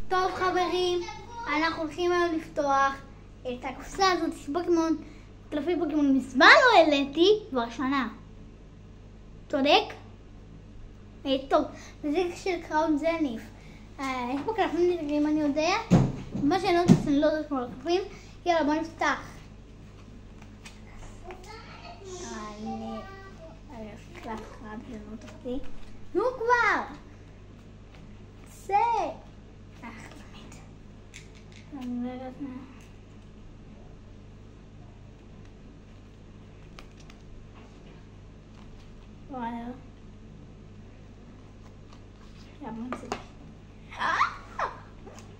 טוב חברים, אנחנו הולכים היום לפתוח את הקופסה הזאת, פוקימון, קלפי פוקימון מזמן לא העליתי, כבר שנה. צודק? טוב, וזה של קראון זניף. יש פה קלפים נתגרים, אני יודע. מה שאני לא יודעת, אני לא יודעת כמו הקלפים. יאללה, בוא נפתח. אני קלף אחד, זה לא תחתי. נו כבר! זה! תמיד. אני לא יודעת מה. וואלה.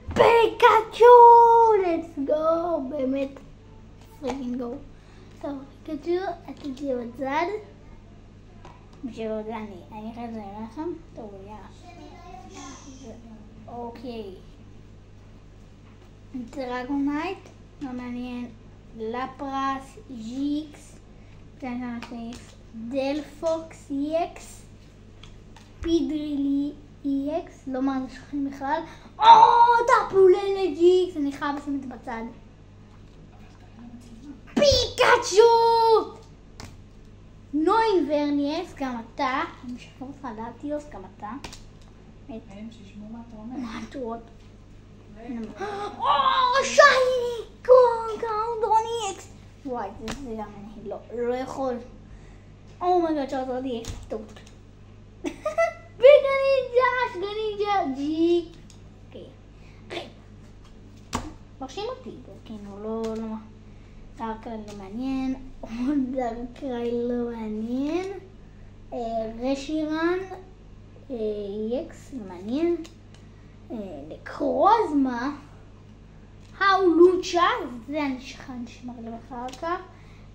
פיקאצ'ו! let's go! באמת. פריקינג גו. טוב, פיקאצ'ו, עשיתי בצד. בשביל עוד אני אחרי זה לכם. טוב, יאללה. אוקיי. דרגונייט, לא מעניין. לפרס, ג'יקס. דלפוקס, אקס. פידרילי EX, לא מה זה שכחים בכלל. טרפולנה ג'יקס, אני חייב לשים את זה בצד. פיקאצ'ו! נוינברניאס, גם אתה. אני משחרר אותך לאטיוס, גם אתה. הם שישמעו מה אתה אומר. מה אתה רואה? שייני! קאונדרוני אקס! וואי, זה גם אני לא יכול. אומייגאד, שעזרתי אקס, טוב. גניג'ה, ג'י. אוקיי. מרשים אותי, כאילו, לא. דארקריי לא מעניין. עוד דארקריי לא מעניין. רשירן. אקס לא מעניין. לקרוזמה. האולוצ'ה. זה אני שמר לי אחר כך.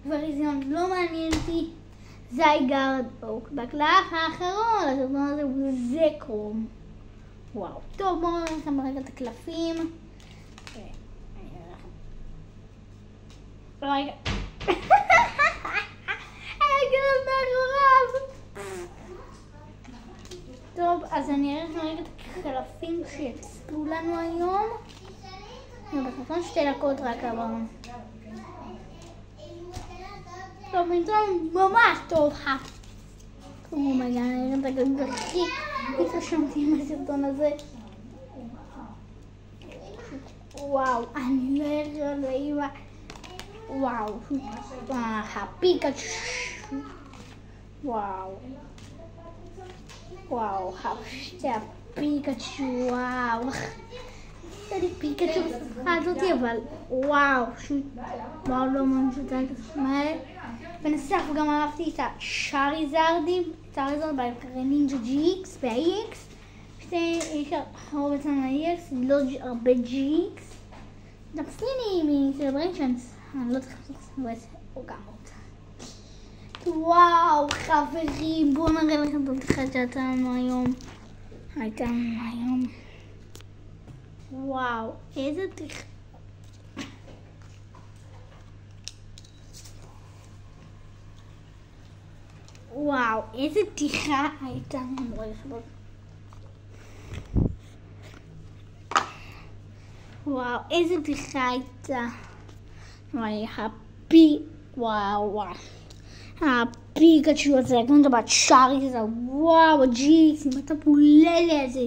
וריזיון לא מעניין אותי. זייגרד אוק. בקלף האחרון, הסרטון הזה הוא זקרום. וואו. טוב, בואו נראה לכם רגע את הקלפים. רגע. הקלף מאחוריו. טוב, אז אני אראה לכם רגע את הקלפים שיצאו לנו היום. בסרטון 2 דקות רק עברנו. טוב, בינתיים ממש טוב. אומייגאד, אני אראה את הגלגל הכי התרשמתי עם הסרטון הזה. וואו, אני לא אראה לאמא. וואו, הפיקאצ'ו. וואו, שתי הפיקאצ'ו, וואו. אני פיקאצ'ו בספחה הזאתי, אבל וואו, וואו, לא ממש את הסמאל. בנוסף גם אהבתי את השאריזרדים, צ'אריזרד בנינג'ה ג'יקס ב-EX. יש הרבה צלם ל-EX, לא הרבה ג'יקס. דפסיני מסלבריישנס, אני לא צריכה לעשות או גם אותה. וואו חברים, בואו נראה לכם את הבדיחה שהייתה לנו היום. וואו, איזה בדיחה. וואו, איזה בדיחה הייתה לנו. וואו, איזה בדיחה הייתה. וואו. הפיקאצ'ו הזה, כמו דבר שרי הזה, וואו, הג'יקס, עם הטפוללה הזה.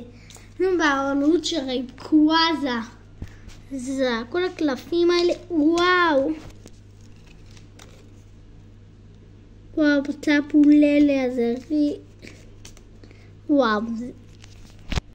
בעלות של רייקוואזה. זה, כל הקלפים האלה, וואו. וואו, הטפוללה הזה. וואו,